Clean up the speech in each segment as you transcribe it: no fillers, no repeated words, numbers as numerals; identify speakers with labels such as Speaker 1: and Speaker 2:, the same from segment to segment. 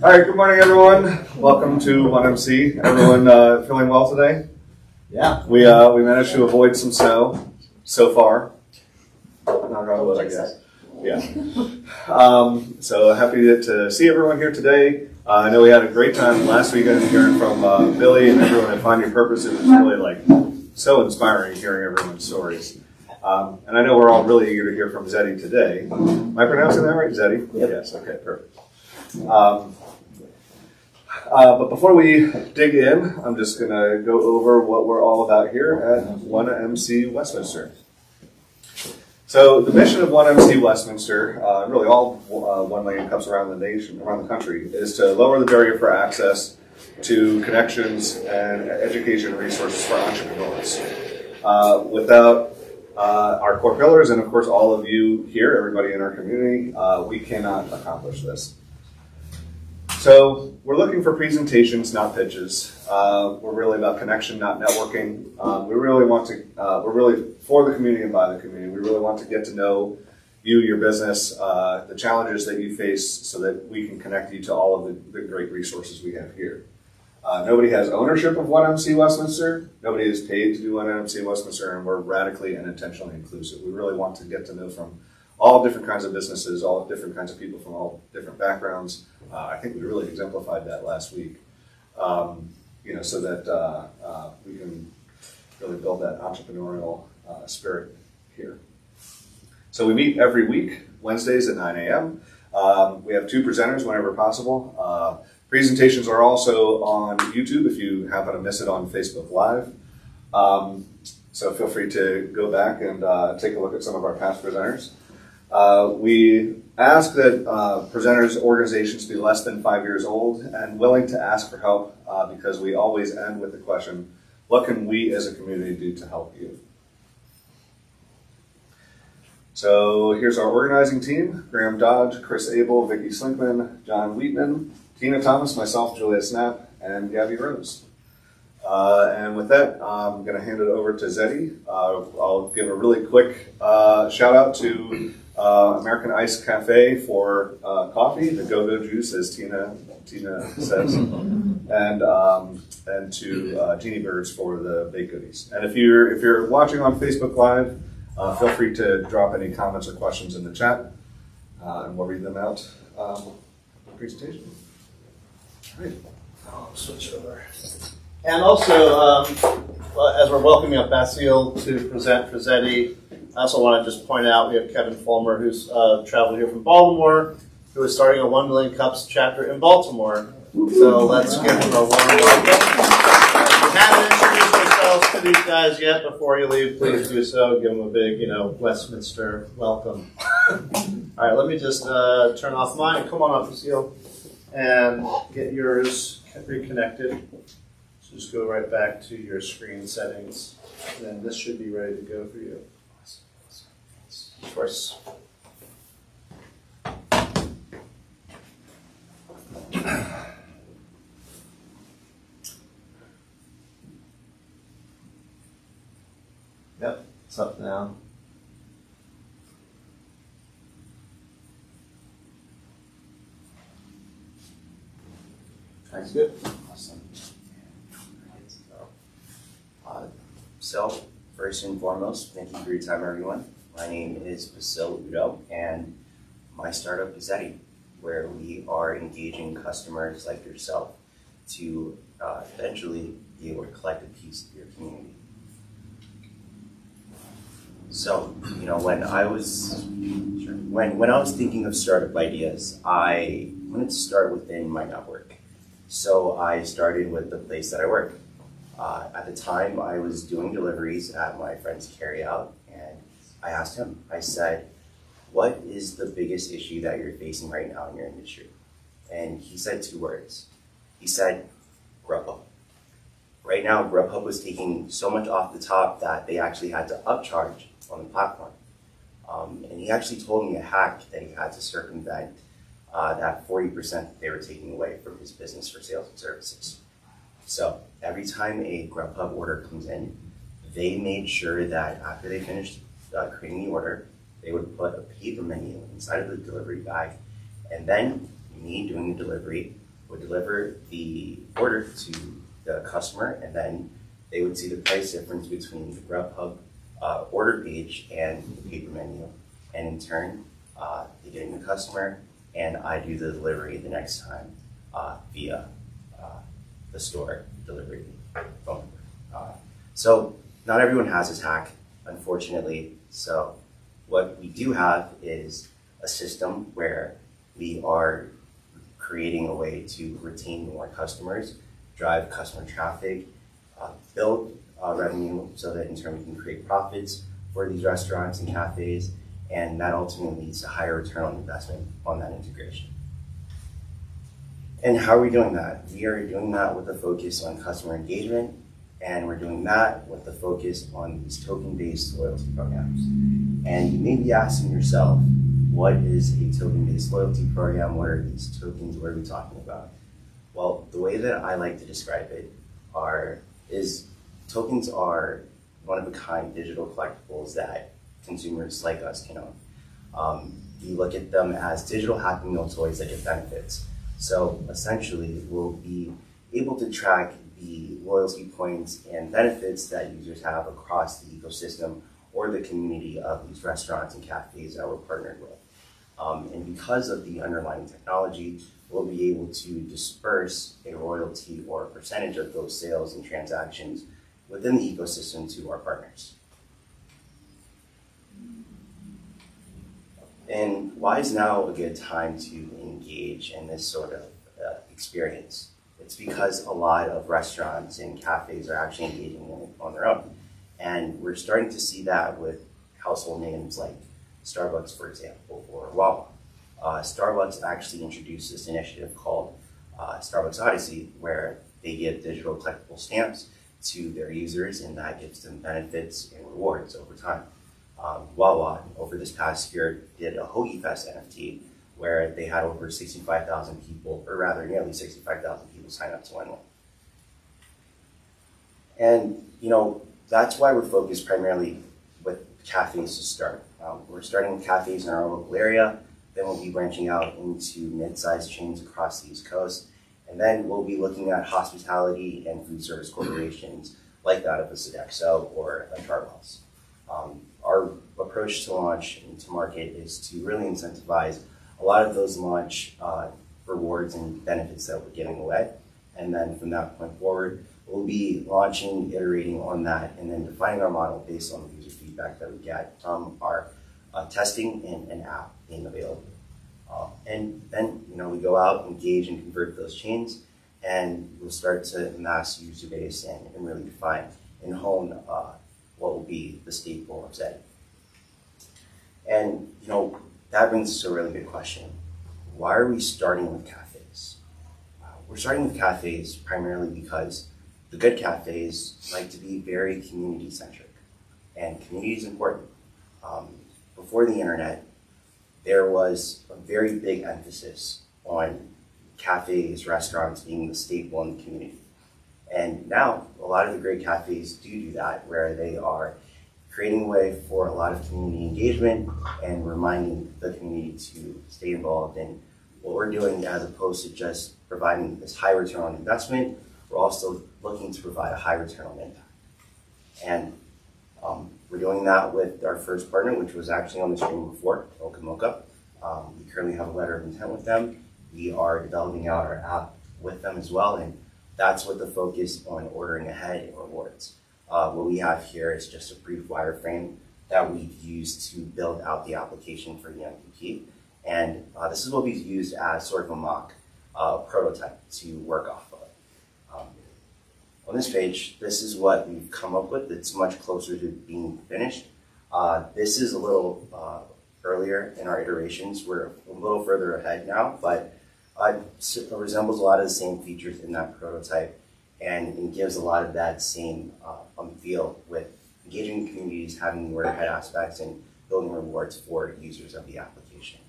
Speaker 1: All right, good morning, everyone. Welcome to 1MC. Everyone feeling well today?
Speaker 2: Yeah.
Speaker 1: We managed to avoid some snow so far. Knock on wood, I guess. Yeah. So happy to see everyone here today. I know we had a great time last weekend hearing from Billy and everyone at Find Your Purpose. It was really so inspiring hearing everyone's stories. And I know we're all really eager to hear from Xeddy today. Am I pronouncing that right, Xeddy?
Speaker 2: Yep.
Speaker 1: Yes. Okay. Perfect. But before we dig in, I'm just going to go over what we're all about here at 1MC Westminster. So the mission of 1MC Westminster, really all 1 million cups around the nation, around the country, is to lower the barrier for access to connections and education resources for entrepreneurs. Without our core pillars, and of course all of you here, everybody in our community, we cannot accomplish this. So we're looking for presentations, not pitches. We're really about connection, not networking. We're really for the community and by the community. We really want to get to know you, your business, the challenges that you face so that we can connect you to all of the great resources we have here. Nobody has ownership of 1MC Westminster. Nobody is paid to do 1MC Westminster, and we're radically and intentionally inclusive. We really want to get to know from all different kinds of businesses, all different kinds of people from all different backgrounds. I think we really exemplified that last week, so that we can really build that entrepreneurial spirit here. So we meet every week, Wednesdays at 9 a.m. We have 2 presenters whenever possible. Presentations are also on YouTube if you happen to miss it on Facebook Live. So feel free to go back and take a look at some of our past presenters. We ask that presenters' organizations be less than 5 years old and willing to ask for help because we always end with the question, what can we as a community do to help you? So here's our organizing team: Graham Dodge, Chris Abel, Vicki Slinkman, John Wheatman, Tina Thomas, myself, Julia Snap, and Gabby Rose. And with that, I'm going to hand it over to Xeddy. I'll give a really quick shout out to American Ice Cafe for coffee, the go-go juice, as Tina says, and to Genie Birds for the baked goodies. And if you're watching on Facebook Live, feel free to drop any comments or questions in the chat, and we'll read them out in the presentation. All right, I'll switch over.
Speaker 2: And also, as we're welcoming up Basil to present for Xeddy, I also want to just point out we have Kevin Fulmer, who's traveled here from Baltimore, who is starting a 1 Million Cups chapter in Baltimore. So let's give him a warm welcome. If you haven't introduced yourselves to these guys yet before you leave, please do so. Give them a big, Westminster welcome. All right, let me just turn off mine. Come on up, Basil, and get yours reconnected. So just go right back to your screen settings, and then this should be ready to go for you. Of course. Yep, it's up now. That's good.
Speaker 3: Awesome. So, first and foremost, thank you for your time, everyone. My name is Basil Udo, and my startup is Xeddy, where we are engaging customers like yourself to eventually be able to collect a piece of your community. So, when I was thinking of startup ideas, I wanted to start within my network. So I started with the place that I work. At the time, I was doing deliveries at my friend's carryout, and I asked him, I said, what is the biggest issue that you're facing right now in your industry? And he said 2 words. He said, Grubhub. Right now, Grubhub was taking so much off the top that they actually had to upcharge on the platform. And he actually told me a hack that he had to circumvent that 40% they were taking away from his business for sales and services. So every time a Grubhub order comes in, they made sure that after they finished creating the order, they would put a paper menu inside of the delivery bag, and then me doing the delivery would deliver the order to the customer, and then they would see the price difference between the Grubhub order page and the paper menu. And in turn, they get in the customer, and I do the delivery the next time via the store delivery phone number. So not everyone has this hack, unfortunately. So what we do have is a system where we are creating a way to retain more customers, drive customer traffic, build revenue so that in turn we can create profits for these restaurants and cafes, and that ultimately leads to higher return on investment on that integration. And how are we doing that? We are doing that with a focus on customer engagement, and we're doing that with the focus on these token-based loyalty programs. And you may be asking yourself, what is a token-based loyalty program? What are these tokens? What are we talking about? Well, the way that I like to describe it is tokens are one-of-a-kind digital collectibles that consumers like us can own. You look at them as digital Happy Meal toys that get benefits. So essentially, we'll be able to track the loyalty points and benefits that users have across the ecosystem or the community of these restaurants and cafes that we're partnered with. And because of the underlying technology, we'll be able to disperse a royalty or a percentage of those sales and transactions within the ecosystem to our partners. And why is now a good time to engage in this sort of experience? It's because a lot of restaurants and cafes are actually engaging on their own. And we're starting to see that with household names like Starbucks, for example, or Wawa. Starbucks actually introduced this initiative called Starbucks Odyssey, where they give digital collectible stamps to their users, and that gives them benefits and rewards over time. Wawa, over this past year, did a Hoagie Fest NFT, where they had over 65,000 people, or rather nearly 65,000 people sign up to win one. And, that's why we're focused primarily with cafes to start. We're starting with cafes in our local area, then we'll be branching out into mid-sized chains across the East Coast, and then we'll be looking at hospitality and food service corporations like that of a Sodexo or a Chartwell's. Our approach to launch and to market is to really incentivize a lot of those launch rewards and benefits that we're giving away. And then from that point forward, we'll be launching, iterating on that, and then defining our model based on the user feedback that we get from our testing and an app being available. And then, we go out, engage, and convert those chains, and we'll start to amass user base and really define and hone what will be the staple of Xeddy. And, that brings us to a really good question. Why are we starting with cafes? We're starting with cafes primarily because the good cafes like to be very community-centric, and community is important. Before the internet, there was a very big emphasis on cafes, restaurants being the staple in the community. And now, a lot of the great cafes do that, where they are creating a way for a lot of community engagement and reminding the community to stay involved in what we're doing, as opposed to just providing this high return on investment. We're also looking to provide a high return on impact. And we're doing that with our first partner, which was actually on the stream before, Oka Mocha. We currently have a letter of intent with them. We are developing out our app with them as well, and that's with the focus on ordering ahead and rewards. What we have here is just a brief wireframe that we've used to build out the application for the MVP. And this is what we've used as sort of a mock prototype to work off of. On this page, this is what we've come up with. It's much closer to being finished. This is a little earlier in our iterations. We're a little further ahead now, but it resembles a lot of the same features in that prototype, and it gives a lot of that same feel with engaging communities, having the order ahead aspects, and building rewards for users of the application.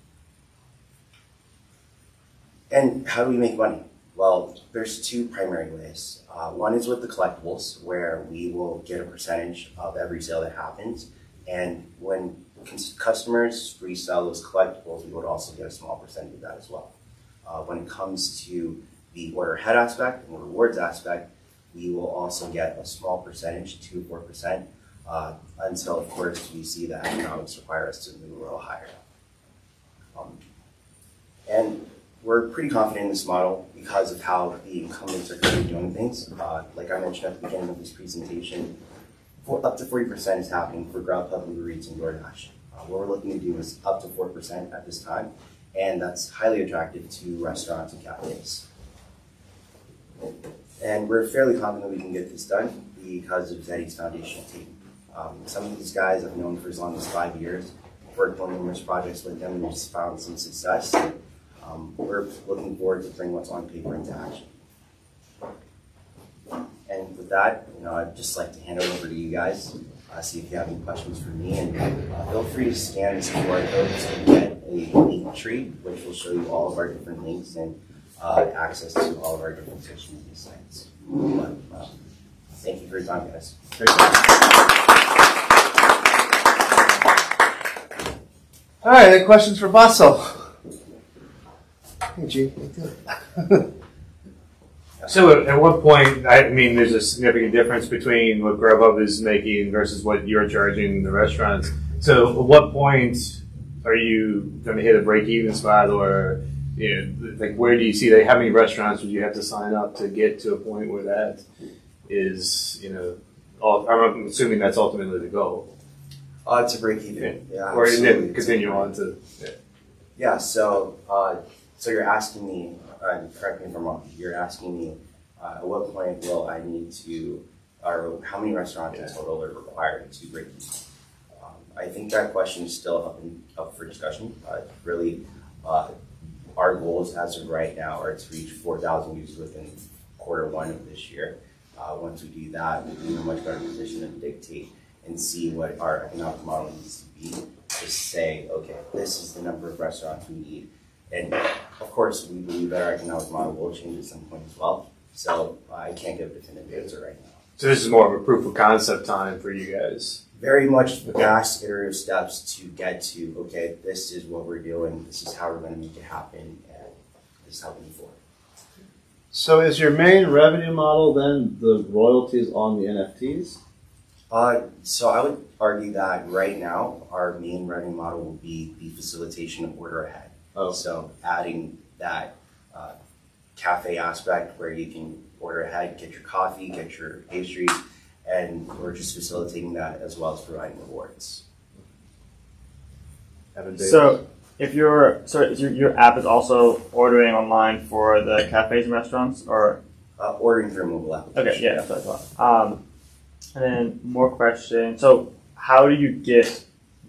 Speaker 3: And how do we make money? Well, there's two primary ways. One is with the collectibles, where we will get a percentage of every sale that happens. And when customers resell those collectibles, we would also get a small percentage of that as well. When it comes to the order ahead aspect and the rewards aspect, we will also get a small percentage, 2 to 4%, until, of course, we see that economics require us to move a little higher. And we're pretty confident in this model because of how the incumbents are currently doing things. Like I mentioned at the beginning of this presentation, up to 40% is happening for Grubhub, Uber Eats, and DoorDash. What we're looking to do is up to 4% at this time, and that's highly attractive to restaurants and cafes. And we're fairly confident we can get this done because of Xeddy's foundational team. Some of these guys I've known for as long as 5 years, worked on numerous projects with them, and we've found some success. We're looking forward to bring what's on paper into action. And with that, I'd just like to hand it over to you guys, see if you have any questions for me, and feel free to scan this QR code to get a link tree, which will show you all of our different links and access to all of our different social media sites. But, thank you for your time, guys.
Speaker 2: All right, any questions for Basil? Hey, G.
Speaker 4: So at what point, I mean, there's a significant difference between what Grubhub is making versus what you're charging the restaurants. So at what point are you going to hit a break-even spot, or like where do you see that? How many restaurants would you have to sign up to get to a point where that is, I'm assuming that's ultimately the goal.
Speaker 3: To break even. Yeah,
Speaker 4: or then continue on to.
Speaker 3: Yeah, so you're asking me, correct me if I'm wrong, you're asking me at what point will I need to, or how many restaurants in total are required to break even? I think that question is still up for discussion. Really, our goals as of right now are to reach 4,000 users within Q1 of this year. Once we do that, we'll be in a much better position to dictate and see what our economic model needs to be. Just say, okay, this is the number of restaurants we need. And of course, we believe that our economic model will change at some point as well. So I can't give a definitive answer right now.
Speaker 4: So this is more of a proof of concept time for you guys.
Speaker 3: Very much vast iterative steps to get to, okay, this is what we're doing, this is how we're going to make it happen, and this is how we move forward.
Speaker 2: So is your main revenue model then the royalties on the NFTs?
Speaker 3: So I would argue that right now, our main revenue model will be the facilitation of order ahead.
Speaker 2: Oh.
Speaker 3: So adding that cafe aspect where you can order ahead, get your coffee, get your pastries, and we're just facilitating that as well as providing rewards.
Speaker 5: So if your app is also ordering online for the cafes and restaurants, or
Speaker 3: ordering through a mobile application.
Speaker 5: Okay, yeah, that's what I thought. And then more questions. So how do you get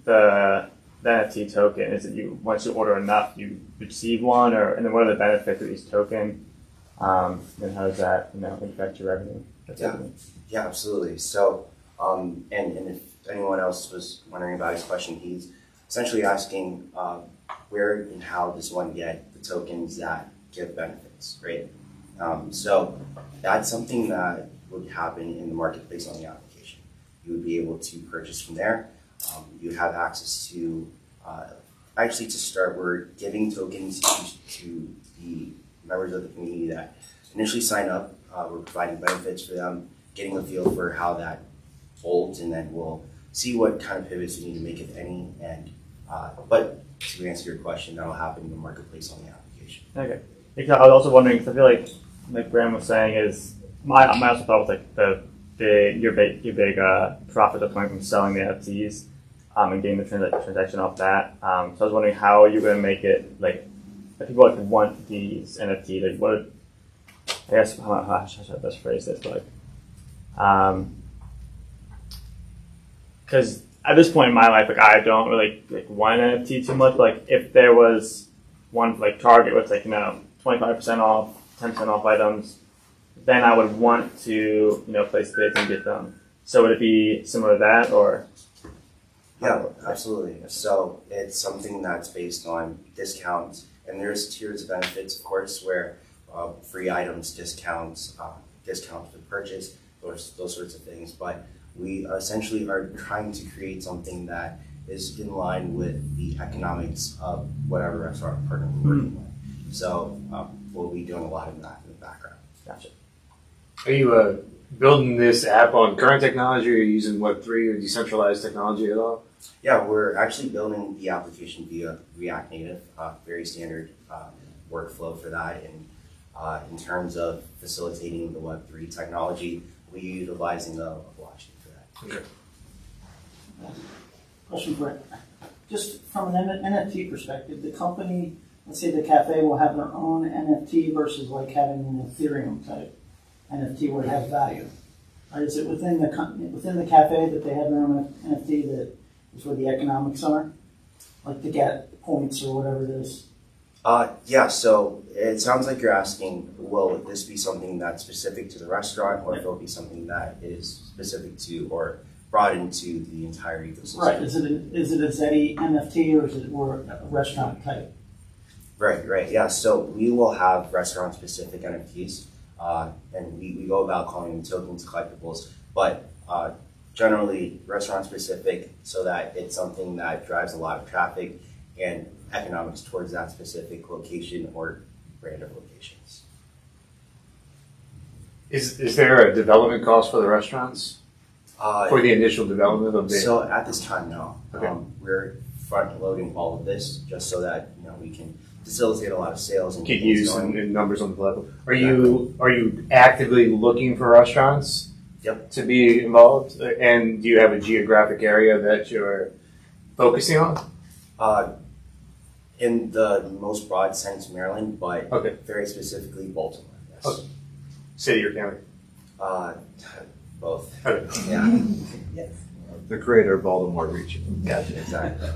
Speaker 5: the NFT token? Is it once you order enough, you receive one, and then what are the benefits of each token? And how does that impact your revenue?
Speaker 3: Yeah, absolutely. So and if anyone else was wondering about his question, he's essentially asking where and how does one get the tokens that give benefits, right? So that's something that would happen in the marketplace on the application. You would be able to purchase from there. You have access to, actually to start, we're giving tokens to the members of the community that initially sign up. We're providing benefits for them, getting a feel for how that folds, and then we'll see what kind of pivots we need to make, if any. And but to answer your question, that'll happen in the marketplace on the application.
Speaker 5: Okay. Because I was also wondering, because I feel like Graham was saying, is my also thought was like your big profit are coming from selling the NFTs and getting the transaction off that. So I was wondering how you're going to make it like if people want these NFTs. Like I guess how should I best phrase this? But because at this point in my life, I don't really want an NFT too much. But if there was one Target with 25% off, 10% off items, then I would want to place bids and get them. So would it be similar to that, or?
Speaker 3: Yeah, absolutely. So it's something that's based on discounts, and there's tiers of benefits, of course, where free items, discounts for purchase, those sorts of things. But we essentially are trying to create something that is in line with the economics of whatever restaurant partner we're working with. So we'll be doing a lot of that in the background.
Speaker 5: Gotcha.
Speaker 4: Are you building this app on current technology, or are you using Web3 or decentralized technology at all?
Speaker 3: Yeah, we're actually building the application via React Native, very standard workflow for that. And in terms of facilitating the Web3 technology, we're utilizing the blockchain for that.
Speaker 4: Okay.
Speaker 6: Question for it. Just from an NFT perspective, the company, let's say the cafe will have their own NFT versus like having an Ethereum type NFT where it has value. Or is it within the cafe that they have their own NFT that is where the economics are? Like to get points or whatever it is?
Speaker 3: Yeah, so it sounds like you're asking, will this be something that's specific to the restaurant, or if it'll be something that is specific to or brought into the entire ecosystem?
Speaker 6: Right. Is it a Xeddy NFT or is it more a restaurant type?
Speaker 3: Right. Yeah, so we will have restaurant-specific NFTs, and we go about calling them tokens, collectibles, but generally restaurant-specific so that it's something that drives a lot of traffic and economics towards that specific location or brand of locations.
Speaker 4: Is there a development cost for the restaurants for the initial development of the?
Speaker 3: So at this time, no.
Speaker 4: Okay.
Speaker 3: We're front loading all of this just so that we can facilitate a lot of sales and
Speaker 4: Get
Speaker 3: things
Speaker 4: use
Speaker 3: going.
Speaker 4: and numbers on the platform. Are you actively looking for restaurants?
Speaker 3: Yep.
Speaker 4: To be involved, and do you have a geographic area that you're focusing on?
Speaker 3: In the most broad sense, Maryland, but
Speaker 4: Okay.
Speaker 3: very specifically Baltimore. Yes.
Speaker 4: Okay. City or county?
Speaker 3: Both.
Speaker 4: Okay.
Speaker 3: Yeah.
Speaker 7: Yes. The greater Baltimore region.
Speaker 3: Gotcha. Exactly.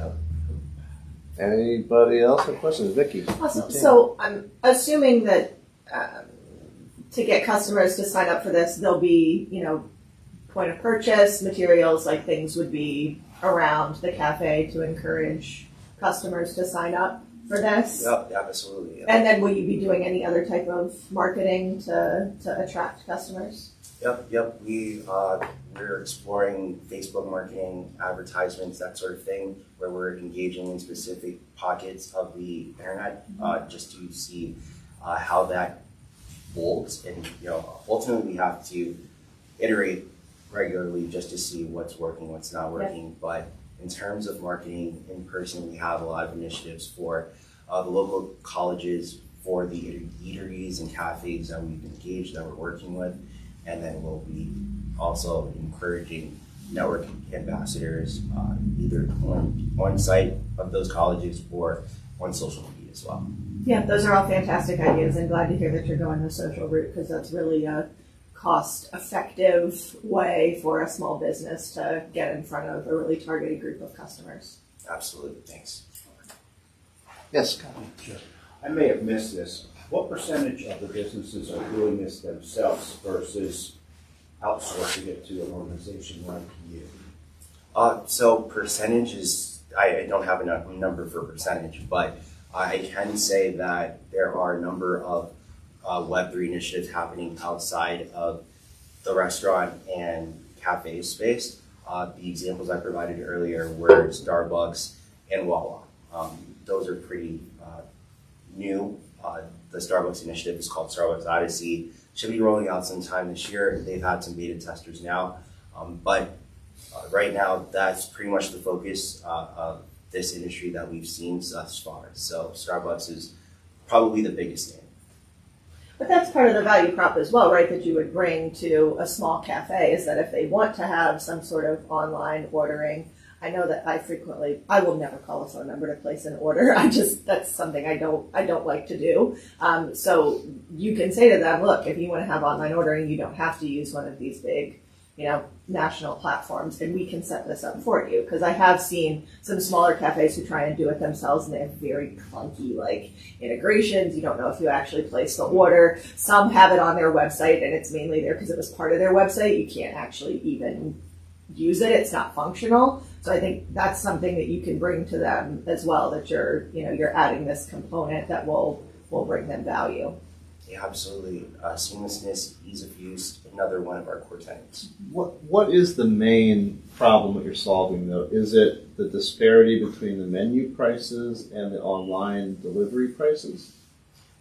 Speaker 7: Anybody else have questions? Vicky?
Speaker 8: Awesome. So I'm assuming that to get customers to sign up for this, there'll be, point of purchase materials, like things would be around the cafe to encourage customers to sign up for this.
Speaker 3: Yep. Absolutely. Yep.
Speaker 8: And then will you be doing any other type of marketing to attract customers?
Speaker 3: Yep. We're exploring Facebook marketing, advertisements, that sort of thing, where we're engaging in specific pockets of the internet, just to see how that folds. And ultimately we have to iterate regularly just to see what's working, what's not working. Yeah. But in terms of marketing in person, we have a lot of initiatives for the local colleges, for the eateries and cafes that we've engaged, that we're working with. And then we'll be also encouraging network ambassadors, either on site of those colleges or on social media as well.
Speaker 8: Yeah, those are all fantastic ideas. I'm glad to hear that you're going the social route, because that's really a cost-effective way for a small business to get in front of a really targeted group of customers.
Speaker 3: Absolutely. Thanks.
Speaker 7: Yes, Scott.
Speaker 9: Sure. I may have missed this. What percentage of the businesses are doing this themselves versus outsourcing it to an organization like you?
Speaker 3: So percentage is, I don't have a number for percentage, but I can say that there are a number of Web3 initiatives happening outside of the restaurant and cafe space. The examples I provided earlier were Starbucks and Wawa. Those are pretty new. The Starbucks initiative is called Starbucks Odyssey. Should be rolling out sometime this year. They've had some beta testers now. But right now, that's pretty much the focus of this industry that we've seen thus far. So Starbucks is probably the biggest name.
Speaker 8: But that's part of the value prop as well, right, that you would bring to a small cafe, is that if they want to have some sort of online ordering, I know that I will never call a phone number to place an order. That's something I don't like to do. So you can say to them, look, if you want to have online ordering, you don't have to use one of these big, national platforms, and we can set this up for you. Because I have seen some smaller cafes who try and do it themselves, and they have very clunky, integrations. You don't know if you actually place the order. Some have it on their website, and it's mainly there because it was part of their website. You can't actually even use it. It's not functional. So I think that's something that you can bring to them as well, that you're adding this component that will bring them value.
Speaker 3: Yeah, absolutely. Seamlessness, ease of use, another one of our core tenets.
Speaker 7: What is the main problem that you're solving, though? Is it the disparity between the menu prices and the online delivery prices?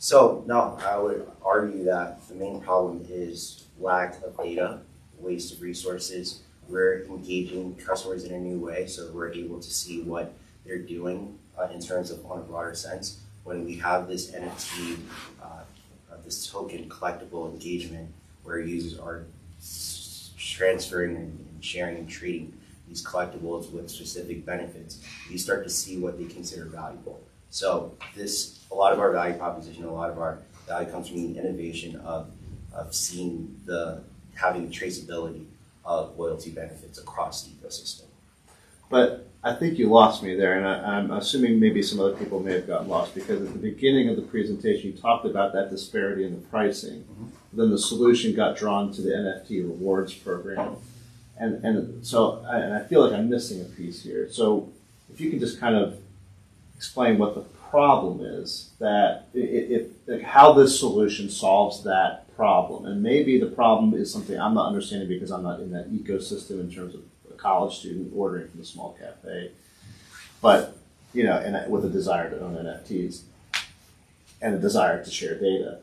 Speaker 3: So, no, I would argue that the main problem is lack of data, waste of resources. We're engaging customers in a new way, so we're able to see what they're doing in terms of on a broader sense. When we have this NFT, this token collectible engagement where users are transferring and sharing and trading these collectibles with specific benefits, you start to see what they consider valuable. So a lot of our value proposition, a lot of our value comes from the innovation of seeing having traceability of loyalty benefits across the ecosystem.
Speaker 7: But I think you lost me there, and I'm assuming maybe some other people may have gotten lost, because at the beginning of the presentation you talked about that disparity in the pricing. Then the solution got drawn to the NFT rewards program. And so I feel like I'm missing a piece here. So if you can just kind of explain what the problem is, that like how this solution solves that problem. And maybe the problem is something I'm not understanding because I'm not in that ecosystem in terms of a college student ordering from a small cafe. But, you know, and with a desire to own NFTs and a desire to share data.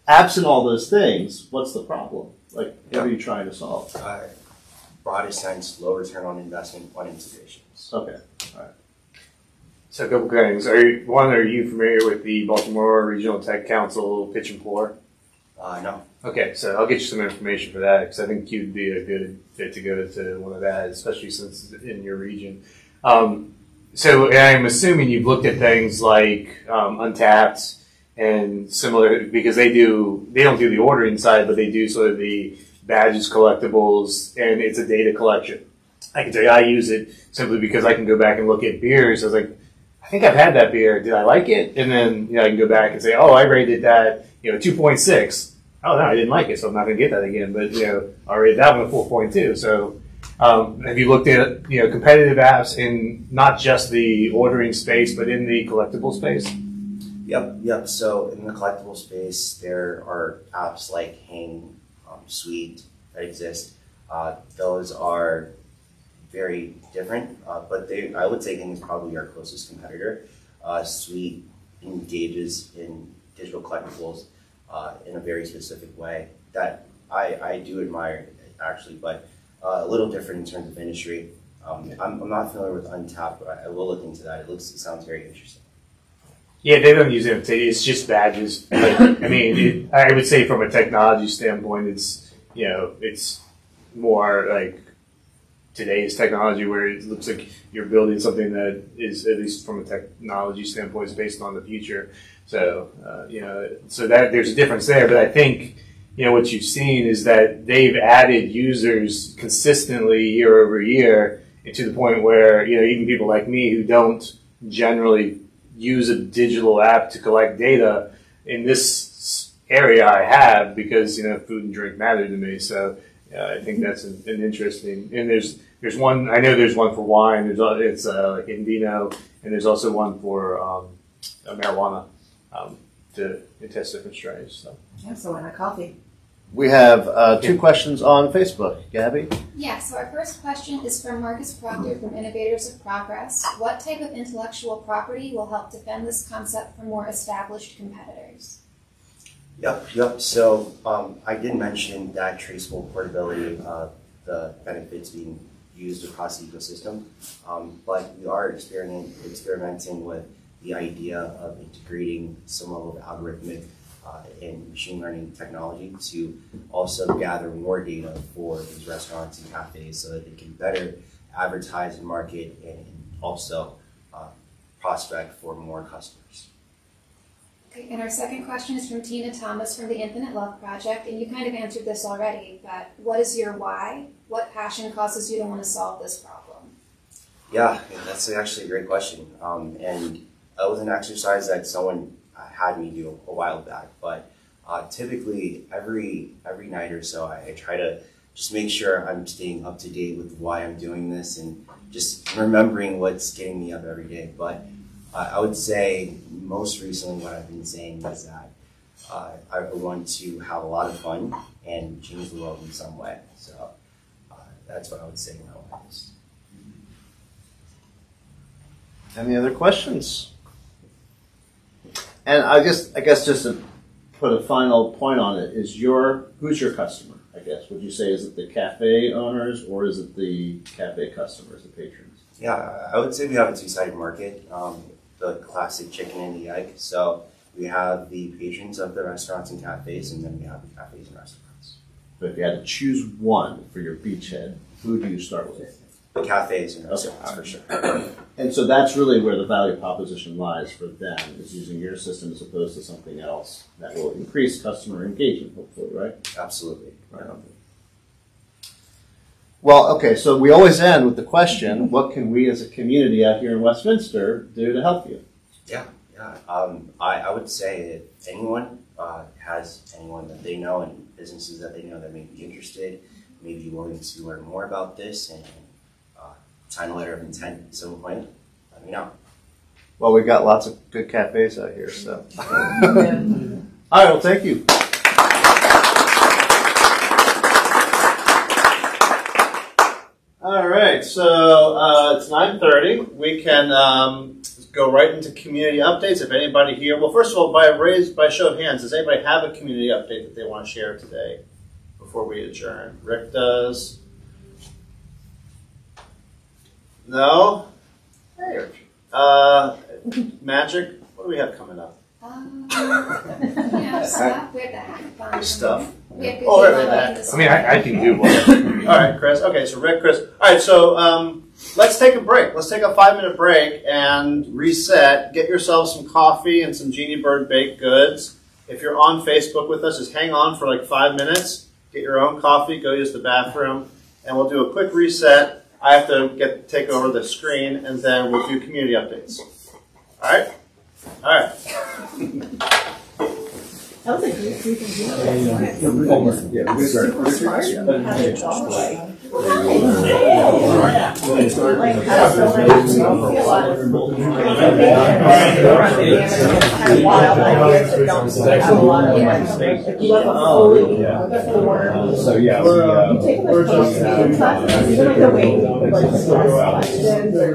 Speaker 7: Absent all those things, what's the problem? Like, what are you trying to solve?
Speaker 3: Broadest sense, low return on investment on integrations.
Speaker 7: Okay, all right.
Speaker 4: So a couple things. Are you familiar with the Baltimore Regional Tech Council pitch and pour?
Speaker 3: No.
Speaker 4: Okay, so I'll get you some information for that because I think you'd be a good fit to go to one of that, especially since it's in your region. So I'm assuming you've looked at things like Untapped and similar, because they don't do the ordering side, but they do sort of the badges, collectibles, and it's a data collection. I can tell you I use it simply because I can go back and look at beers. I was like, I think I've had that beer. Did I like it? And then I can go back and say, oh, I rated that 2.6. Oh no, I didn't like it, so I'm not going to get that again. But I rated that one a 4.2. So have you looked at competitive apps in not just the ordering space, but in the collectible space?
Speaker 3: Yep. So in the collectible space, there are apps like Hang, Sweet that exist. Those are very different, but I would say Hang is probably our closest competitor. Sweet engages in digital collectibles in a very specific way that I do admire, actually, but a little different in terms of industry. I'm not familiar with Untapped, but I will look into that. It sounds very interesting.
Speaker 4: Yeah, they don't use it. It's just badges. But, I mean, I would say from a technology standpoint, it's more like today's technology, where it looks like you're building something that is, at least from a technology standpoint, is based on the future. So so that there's a difference there. But I think what you've seen is that they've added users consistently year over year, and to the point where even people like me who don't generally use a digital app to collect data in this area I have, because food and drink matter to me. So I think that's an interesting. And there's one. I know there's one for wine. It's like in vino, and there's also one for marijuana to test different strains. So
Speaker 8: why not coffee?
Speaker 7: We have 2 questions on Facebook. Gabby?
Speaker 10: Yeah, so our first question is from Marcus Proctor from Innovators of Progress. What type of intellectual property will help defend this concept from more established competitors?
Speaker 3: Yep. So I did mention that traceable portability of the benefits being used across the ecosystem, but we are experimenting with the idea of integrating some level of algorithmic and machine learning technology to also gather more data for these restaurants and cafes so that they can better advertise and market and also prospect for more customers.
Speaker 10: Okay, and our second question is from Tina Thomas from the Infinite Love Project, and you kind of answered this already, but what is your why? What passion causes you to want to solve this problem?
Speaker 3: Yeah, that's actually a great question. And that was an exercise that someone had me do a while back, but typically every night or so I try to just make sure I'm staying up to date with why I'm doing this and just remembering what's getting me up every day. But I would say most recently what I've been saying is that I want to have a lot of fun and change the world in some way. So that's what I would say in my life.
Speaker 7: Any other questions? And I guess just to put a final point on it, who's your customer? I guess would you say is it the cafe owners or is it the cafe customers, the patrons?
Speaker 3: Yeah, I would say we have a two-sided market. The classic chicken and the egg. So we have the patrons of the restaurants and cafes, and then we have the cafes and restaurants.
Speaker 7: But if you had to choose one for your beachhead, who do you start with?
Speaker 3: The cafes and restaurants, for sure.
Speaker 7: And so that's really where the value proposition lies for them, is using your system as opposed to something else that will increase customer engagement, hopefully, right?
Speaker 3: Absolutely.
Speaker 7: Right. Well, okay, so we always end with the question, what can we as a community out here in Westminster do to help you?
Speaker 3: Yeah. I would say if anyone has anyone that they know and businesses that they know that may be interested, may be willing to learn more about this and sign a letter of intent at some point, let me know.
Speaker 1: Well, we've got lots of good cafes out here, so.
Speaker 7: All right, well, thank you.
Speaker 2: All right, so it's 9:30. We can go right into community updates. If anybody here, well, first of all, by show of hands, does anybody have a community update that they want to share today before we adjourn? Rick does. No. Hey, Rick. Magic. What do we have coming up?
Speaker 10: Stuff. We have the hackathon.
Speaker 2: Stuff.
Speaker 10: We have
Speaker 2: Oh, right.
Speaker 4: I mean, I can do one.
Speaker 2: All right, Chris. Okay, so Rick, Chris. All right, so let's take a break. Let's take a 5-minute break and reset. Get yourself some coffee and some Genie Bird baked goods. If you're on Facebook with us, just hang on for like 5 minutes. Get your own coffee. Go use the bathroom, and we'll do a quick reset. I have to take over the screen, and then we'll do community updates. All right. All right.
Speaker 8: That was a great presentation.
Speaker 1: Yeah,
Speaker 8: That's super smart. How to draw like. Wild ideas that don't have a lot of like. You have a fully formed.
Speaker 11: So yeah,
Speaker 8: You take them as close to the classes, even like the way you like questions or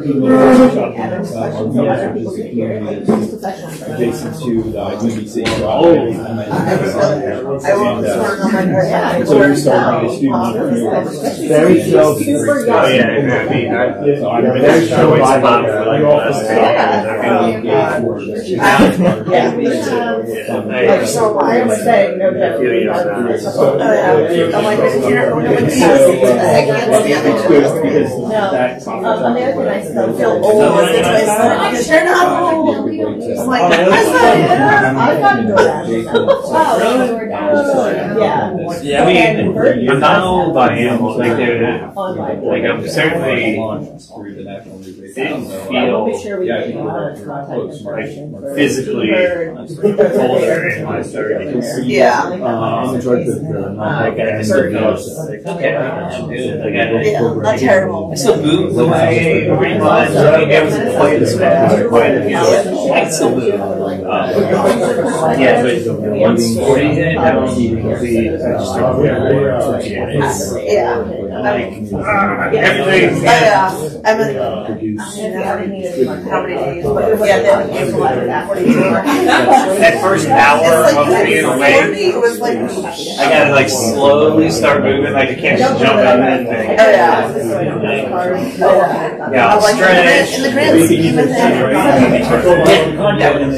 Speaker 8: Adam's questions so other people can hear it. Like professional.
Speaker 11: adjacent to the UBC.
Speaker 8: I won't start on my board.
Speaker 11: So we started a student very slow.
Speaker 8: Super
Speaker 4: Oh,
Speaker 8: young.
Speaker 4: yeah, I mean, so I'm very sure it's about for like the last
Speaker 8: Yeah. So I would say no definitely. I'm like, you're not going to win. I can't stand it. No. On the other hand, I still feel old. They're not old. I'm like, that's not it. I got to go down. Yeah.
Speaker 4: I mean, I'm not old, but I am old. Like, like I'm certainly didn't feel like physically older in my 30s.
Speaker 8: Yeah.
Speaker 11: I'm in charge of
Speaker 4: Like I started I was like, okay, I should do it. Like,
Speaker 8: Not terrible.
Speaker 4: I still move the way I realize I wasn't quite as fast, quite as I can still move. Yeah, but once 40 hit, that was I just started everything. That first hour of being awake, I gotta like slowly start moving, like I can't just jump in and think. Yeah, stretch.
Speaker 8: In the grand scheme of things.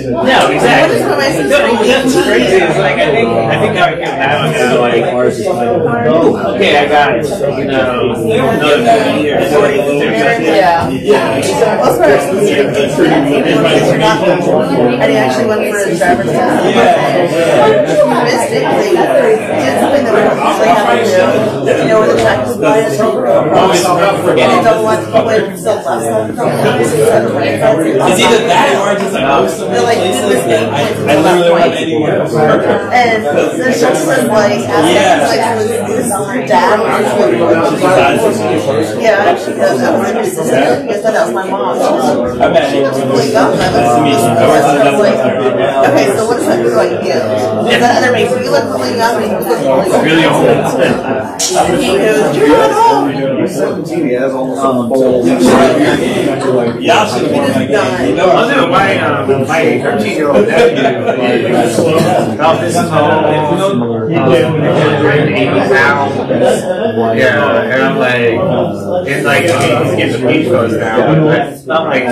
Speaker 4: No, exactly. That's crazy. It's like I think I can now like, okay, I got it. You know, another 50 years.
Speaker 8: Yeah. And he actually went for his driver's test. Missed it. He did something that we don't usually have to do. You know, when the check was going, and he don't want to play so less.
Speaker 11: It's either that or just like most of the places that I literally want anywhere.
Speaker 8: And there's just this like aspect of his dad. Yeah, that was my sister. I said that was my mom. She was really young. Okay, so what does that look like you? Does that other make you look really young or you look really old?
Speaker 1: He's 17. He has almost a full.
Speaker 11: Yeah, should have my game.
Speaker 4: Oh no, my 13-year-old nephew about this tall, 80 pounds. Yeah, and I'm like, and like, he's getting the beach clothes now, but I'm like,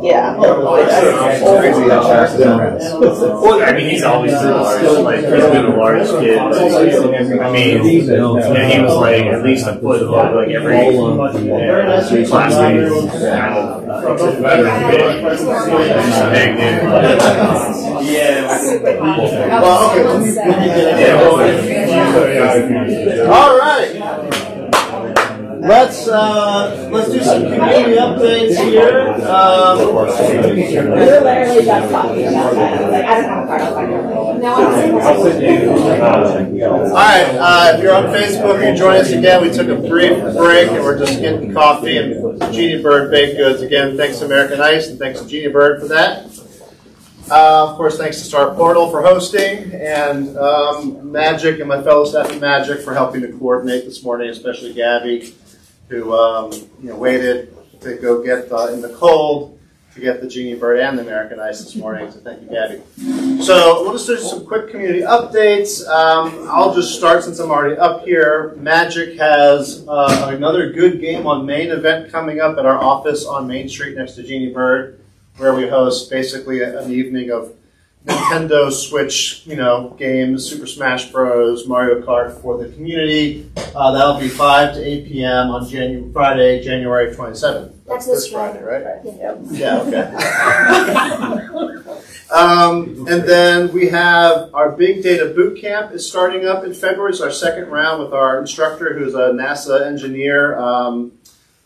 Speaker 8: Yeah.
Speaker 1: Crazy how fast it runs.
Speaker 4: well, I mean, he's always been large. Like, he's been a large kid. I mean, he was like at least a foot above like every classmate. Big dude.
Speaker 2: All right. Let's do some community updates here.
Speaker 8: We're literally just talking about that. I was like, I don't have a card. I'll find it.
Speaker 2: All right. If you're on Facebook, you join us again. We took a brief break and we're just getting coffee and Genie Bird baked goods. Again, thanks to American Ice and thanks to Genie Bird for that. Of course, thanks to Start Portal for hosting, and Magic and my fellow staff at Magic for helping to coordinate this morning, especially Gabby, who waited to go get in the cold to get the Genie Bird and the American Ice this morning. So thank you, Gabby. So we'll just do some quick community updates. I'll just start since I'm already up here. Magic has another good game on Main event coming up at our office on Main Street next to Genie Bird, where we host basically an evening of Nintendo Switch, games, Super Smash Bros, Mario Kart for the community. That'll be 5 to 8 p.m. on Friday, January 27th.
Speaker 10: That's
Speaker 2: this Friday, right?
Speaker 8: Yeah.
Speaker 2: Okay. And then we have our Big Data Boot Camp is starting up in February. It's our second round with our instructor, who's a NASA engineer,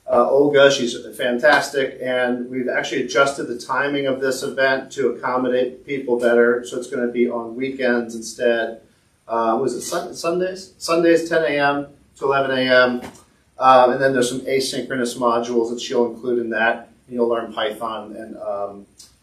Speaker 2: Olga. She's fantastic, and we've actually adjusted the timing of this event to accommodate people better. So it's going to be on weekends instead. Was it Sundays? Sundays, 10 a.m. to 11 a.m. And then there's some asynchronous modules that she'll include in that. You'll learn Python and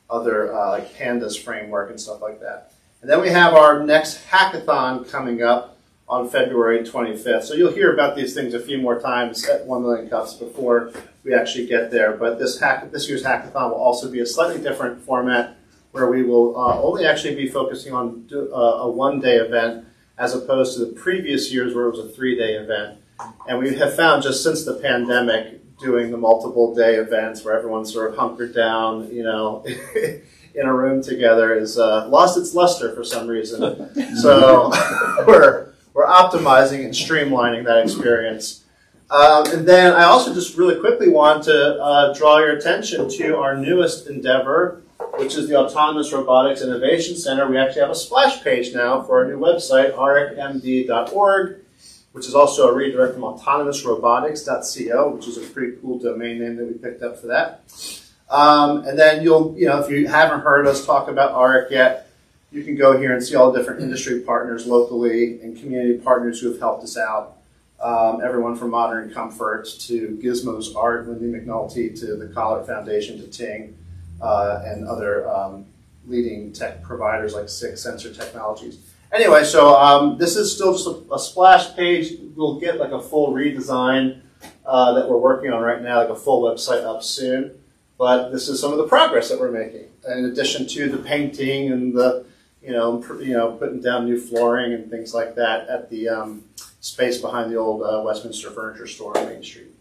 Speaker 2: other like Pandas framework and stuff like that. And then we have our next hackathon coming up on February 25th. So you'll hear about these things a few more times at 1 Million Cups before we actually get there. But this year's hackathon will also be a slightly different format where we will only actually be focusing on a one-day event as opposed to the previous years where it was a 3-day event. And we have found just since the pandemic, doing the multiple-day events where everyone's sort of hunkered down, in a room together is lost its luster for some reason. So we're optimizing and streamlining that experience. And then I also just really quickly want to draw your attention to our newest endeavor, which is the Autonomous Robotics Innovation Center. We actually have a splash page now for our new website, aricmd.org, which is also a redirect from autonomousrobotics.co, which is a pretty cool domain name that we picked up for that. And then if you haven't heard us talk about ARIC yet, you can go here and see all the different industry partners locally and community partners who have helped us out. Everyone from Modern Comfort to Gizmo's Art, Lindy McNulty, to the Collard Foundation, to Ting, and other leading tech providers like Six Sensor Technologies. Anyway, so this is still just a splash page. We'll get like a full redesign that we're working on right now, like a full website up soon. But this is some of the progress that we're making, in addition to the painting and the putting down new flooring and things like that at the space behind the old Westminster furniture store on Main Street.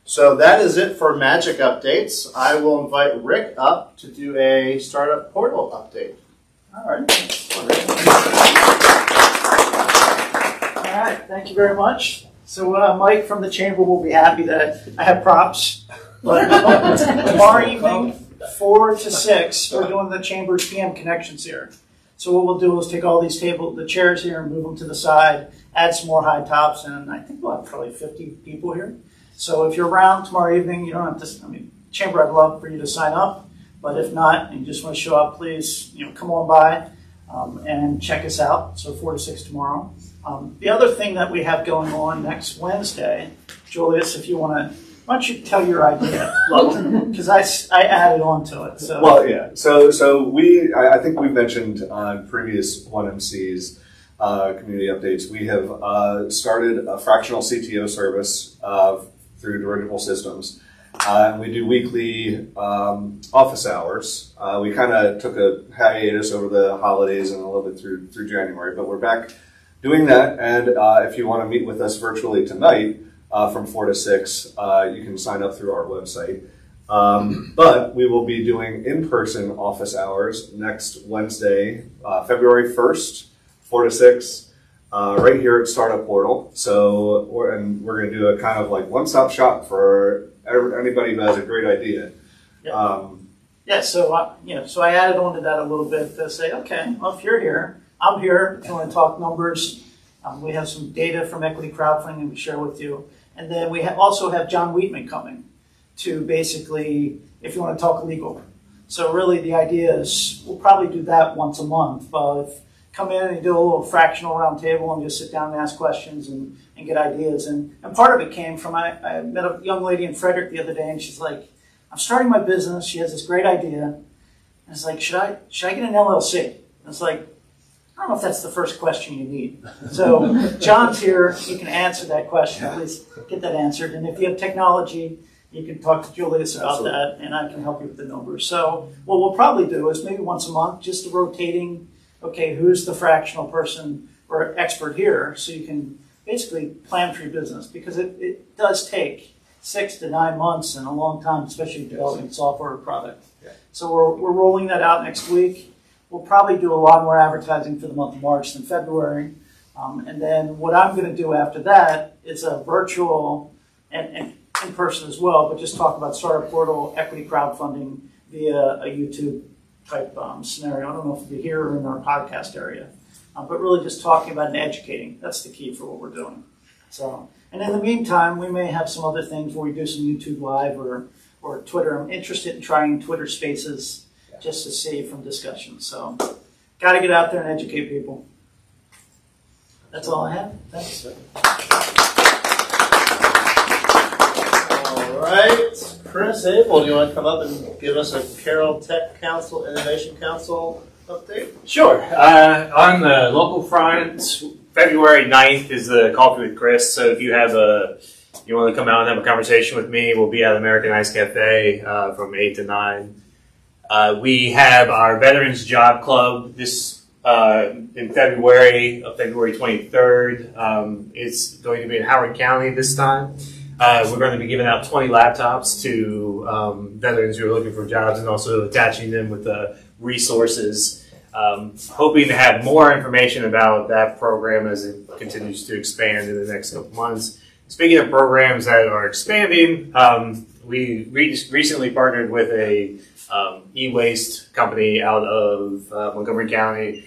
Speaker 2: So that is it for Magic updates. I will invite Rick up to do a Startup Portal update.
Speaker 6: All right. All right, thank you very much. So Mike from the Chamber will be happy that I have props. But tomorrow evening, 4 to 6, we're doing the Chamber PM connections here. So what we'll do is take all these the chairs here and move them to the side, add some more high tops, and I think we'll have probably 50 people here. So if you're around tomorrow evening, you don't have to, Chamber, I'd love for you to sign up. But if not, and you just want to show up, please, come on by and check us out. So 4 to 6 tomorrow. The other thing that we have going on next Wednesday, Julius, if you want to, why don't you tell your idea? Because I added on to it. So.
Speaker 1: Well, yeah. So I think we mentioned on previous 1MCs community updates. We have started a fractional CTO service through Dirigible Systems. And we do weekly office hours. We kind of took a hiatus over the holidays and a little bit through January, but we're back doing that. And if you want to meet with us virtually tonight from 4 to 6, you can sign up through our website. But we will be doing in-person office hours next Wednesday, February 1st, 4 to 6, right here at Startup Portal. So, we're going to do a kind of like one-stop shop for anybody who has a great idea.
Speaker 6: Yeah. So I added on to that a little bit to say, okay, well, if you're here, I'm here. If you want to talk numbers, we have some data from equity crowdfunding we share with you, and then we also have John Wheatman coming to basically, if you want to talk legal. So really the idea is we'll probably do that once a month, but come in and do a little fractional round table and just sit down and ask questions and get ideas. And part of it came from, I met a young lady in Frederick the other day, and she's like, I'm starting my business. She has this great idea. And it's like, should I get an LLC? And it's like, I don't know if that's the first question you need. So John's here. He can answer that question. Please get that answered. And if you have technology, you can talk to Julius about that, and I can help you with the numbers. So what we'll probably do is maybe once a month, just rotating, okay, who's the fractional person or expert here, so you can basically plan for your business, because it does take 6 to 9 months and a long time, especially developing software or product.
Speaker 1: Yeah.
Speaker 6: So we're rolling that out next week. We'll probably do a lot more advertising for the month of March than February. And then what I'm going to do after that is a virtual and in person as well, but just talk about Startup Portal, equity crowdfunding via a YouTube type scenario. I don't know if you're here or in our podcast area, but really just talking about and educating. That's the key for what we're doing. So, and in the meantime, we may have some other things where we do some YouTube Live or Twitter. I'm interested in trying Twitter Spaces just to see from discussions. So, got to get out there and educate people. That's all I have. Thanks.
Speaker 2: All right, Chris Abel, do you want to come up and give us a Carroll Tech Council, Innovation Council update?
Speaker 4: Sure. On the local front, February 9th is the Coffee with Chris. So if you want to come out and have a conversation with me, we'll be at American Ice Cafe from 8 to 9. We have our Veterans Job Club this in February 23rd. It's going to be in Howard County this time. We're going to be giving out 20 laptops to veterans who are looking for jobs, and also attaching them with resources. Hoping to have more information about that program as it continues to expand in the next couple months. Speaking of programs that are expanding, we recently partnered with a e-waste company out of Montgomery County,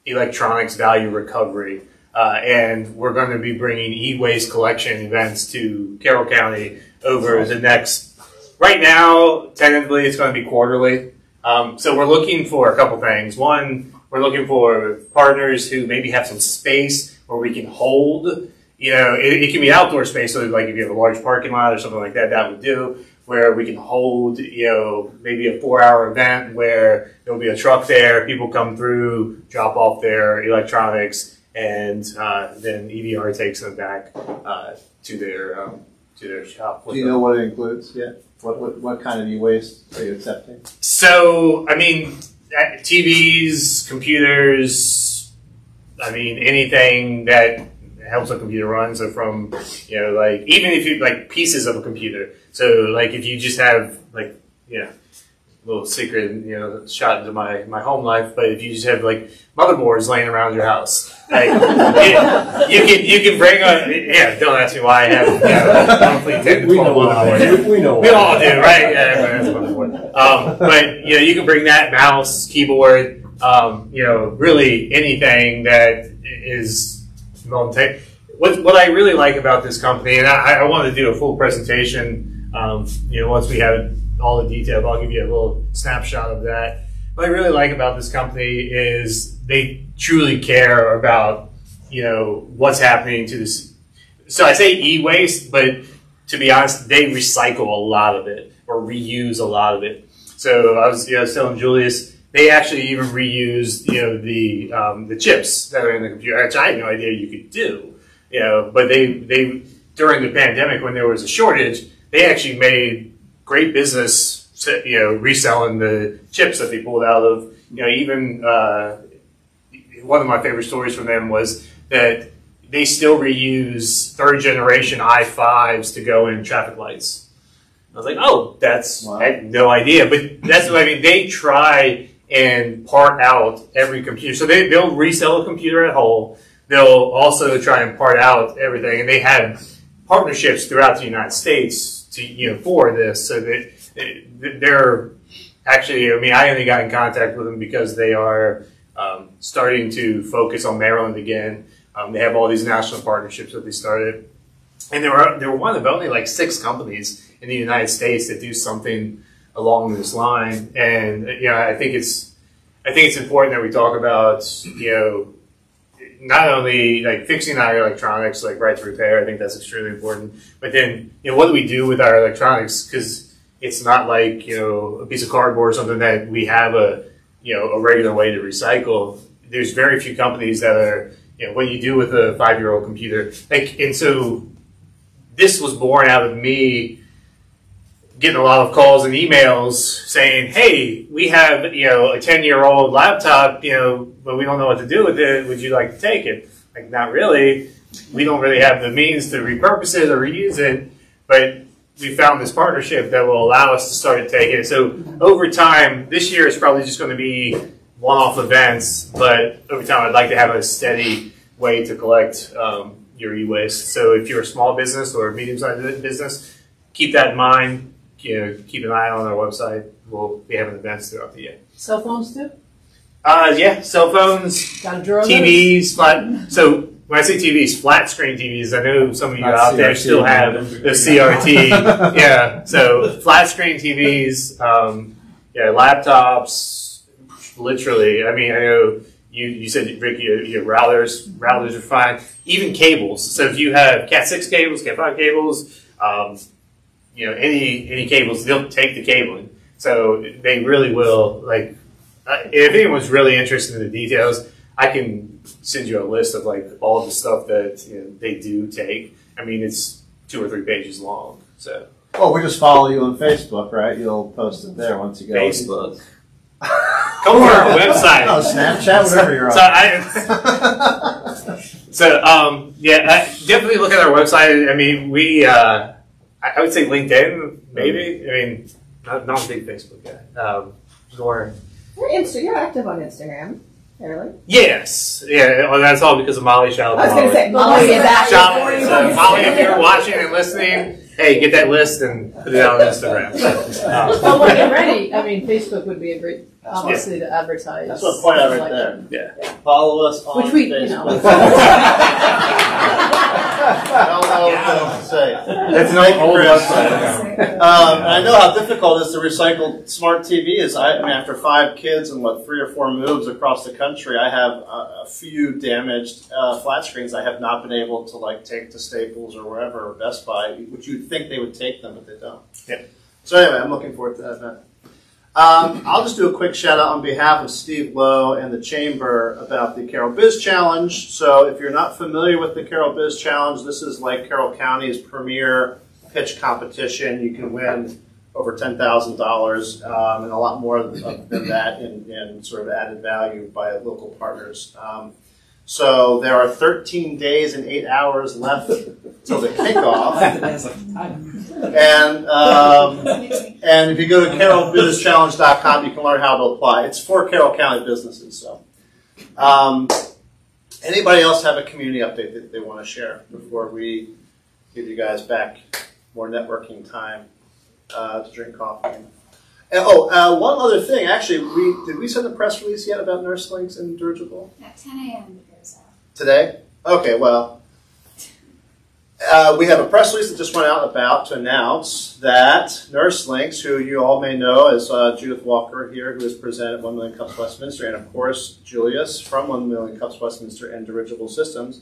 Speaker 4: Electronics Value Recovery. And we're going to be bringing e-waste collection events to Carroll County over the next, right now, tentatively, it's going to be quarterly. So we're looking for a couple things. One, we're looking for partners who maybe have some space where we can hold, it can be outdoor space. So like if you have a large parking lot or something like that, that would do, where we can hold, maybe a 4-hour event where there'll be a truck there, people come through, drop off their electronics, and then EVR takes them back to their shop.
Speaker 7: Do you know what it includes yet? What kind of e-waste are you accepting?
Speaker 4: So, TVs, computers, anything that helps a computer run. So from, even if you, pieces of a computer. So, if you just have, little secret, shot into my home life. But if you just have motherboards laying around your house, you can bring don't ask me why I have monthly 10 to 12 motherboards. We know. We all do, right? Yeah, everyone has a motherboard. But you can bring that mouse, keyboard, really anything that is multi. What I really like about this company, and I want to do a full presentation. Once we have all the details, I'll give you a little snapshot of that. What I really like about this company is they truly care about, what's happening to this. So I say e-waste, but to be honest, they recycle a lot of it or reuse a lot of it. So I was telling Julius, they actually even reused, the chips that are in the computer, which I had no idea you could do. But they during the pandemic when there was a shortage, they actually made great business, reselling the chips that they pulled out of. Even one of my favorite stories from them was that they still reuse third generation i5s to go in traffic lights. I was like, oh,
Speaker 7: Wow.
Speaker 4: I had no idea, but that's what I mean. They try and part out every computer. So they'll resell a computer at whole. They'll also try and part out everything, and they have partnerships throughout the United States to for this. So they're actually. I mean, I only got in contact with them because they are starting to focus on Maryland again. They have all these national partnerships that they started, and they were one of only like 6 companies in the United States that do something along this line. And I think it's important that we talk about not only like fixing our electronics, like right to repair. I think that's extremely important. But then what do we do with our electronics? Because it's not like a piece of cardboard or something that we have a regular way to recycle. There's very few companies that are what do you do with a 5-year-old computer? And so this was born out of me getting a lot of calls and emails saying, hey, we have, a 10-year-old laptop, but we don't know what to do with it. Would you like to take it? Like, not really. We don't really have the means to repurpose it or reuse it, but we found this partnership that will allow us to start taking it. So over time, this year is probably just going to be one-off events, but over time I'd like to have a steady way to collect your e-waste. So if you're a small business or a medium-sized business, keep that in mind. Keep an eye on our website. We'll be having events throughout the year.
Speaker 12: Cell phones too?
Speaker 4: Yeah, cell phones, TVs, flat. So when I say TVs, flat screen TVs, I know some of you
Speaker 7: Not
Speaker 4: out there
Speaker 7: CRT,
Speaker 4: still have the CRT. Yeah, so flat screen TVs, laptops, literally. I mean, I know you said, Rick, your routers are fine. Even cables. So if you have Cat 6 cables, Cat 5 cables, any cables, they'll take the cabling. So they really will, if anyone's really interested in the details, I can send you a list of all of the stuff that they do take. I mean, it's 2 or 3 pages long. So.
Speaker 7: Well, we just follow you on Facebook, right? You'll post it there once you go.
Speaker 4: Facebook. Come to our website.
Speaker 7: Oh, Snapchat, whatever you're on.
Speaker 4: Definitely look at our website. I mean, I would say LinkedIn, maybe. I mean, not a big Facebook guy.
Speaker 8: You're active on Instagram, fairly.
Speaker 4: Yes. Yeah, well, that's all because of Molly. Shout out to
Speaker 8: I was going to say, Molly is active.
Speaker 4: So, Molly, if you're watching and listening, hey, get that list and put it out on Instagram.
Speaker 12: Well, when you're ready, I mean, Facebook would be a great, obviously, to advertise.
Speaker 2: That's what point out right there.
Speaker 4: Yeah.
Speaker 2: Follow us on
Speaker 12: Which we,
Speaker 2: Facebook.
Speaker 12: I
Speaker 2: don't know what else to say.
Speaker 4: That's an old website.
Speaker 2: I know how difficult it is to recycle smart TVs. I mean, after 5 kids and 3 or 4 moves across the country, I have a few damaged flat screens I have not been able to take to Staples or wherever, or Best Buy, which you'd think they would take them, but they don't.
Speaker 4: Yeah.
Speaker 2: So anyway, I'm looking forward to that event. I'll just do a quick shout out on behalf of Steve Lowe and the Chamber about the Carroll Biz Challenge. So if you're not familiar with the Carroll Biz Challenge, this is like Carroll County's premier pitch competition. You can win over $10,000 and a lot more than that in sort of added value by local partners. So there are 13 days and 8 hours left till the kickoff. And if you go to carrollbizchallenge.com, you can learn how to apply. It's for Carroll County businesses. So, anybody else have a community update that they want to share before we give you guys back more networking time to drink coffee? And, one other thing. Actually, did we send a press release yet about Nurse Links and Dirigible?
Speaker 10: At 10 a.m. it goes out.
Speaker 2: Today? Okay, well, we have a press release that just went out to announce that Nurse Links, who you all may know as Judith Walker here, who has presented 1 Million Cups Westminster, and of course Julius from 1 Million Cups Westminster and Dirigible Systems,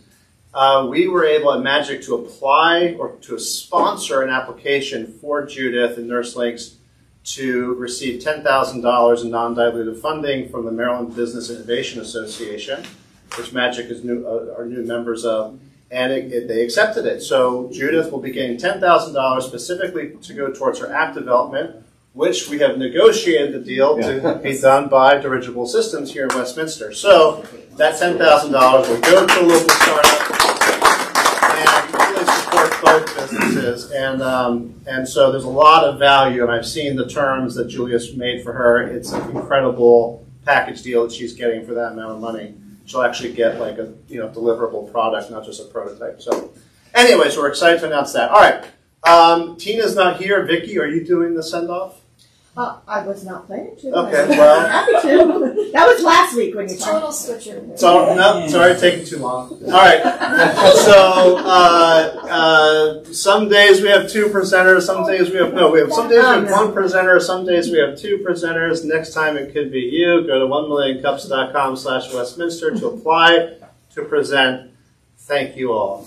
Speaker 2: we were able at Magic to apply or to sponsor an application for Judith and Nurse Links to receive $10,000 in non-dilutive funding from the Maryland Business Innovation Association, which Magic is are new members of, and they accepted it. So Judith will be getting $10,000 specifically to go towards her app development, which we have negotiated the deal to be done by Dirigible Systems here in Westminster. So that $10,000 will go to a local startup and really support both businesses. And so there's a lot of value, and I've seen the terms that Julius made for her. It's an incredible package deal that she's getting for that amount of money. She'll actually get like a deliverable product, not just a prototype. So anyway, so we're excited to announce that. All right, Tina's not here. Vicky, are you doing the send-off?
Speaker 8: I was not planning to.
Speaker 2: Okay, well.
Speaker 8: Happy to. That was last week when you talked.
Speaker 10: Total switcher.
Speaker 2: So, no, sorry, taking too long. All right. So, some days we have 2 presenters, some days we have, some days we have 1 presenter, some days we have 2 presenters. Next time it could be you. Go to 1millioncups.com/Westminster to apply to present. Thank you all.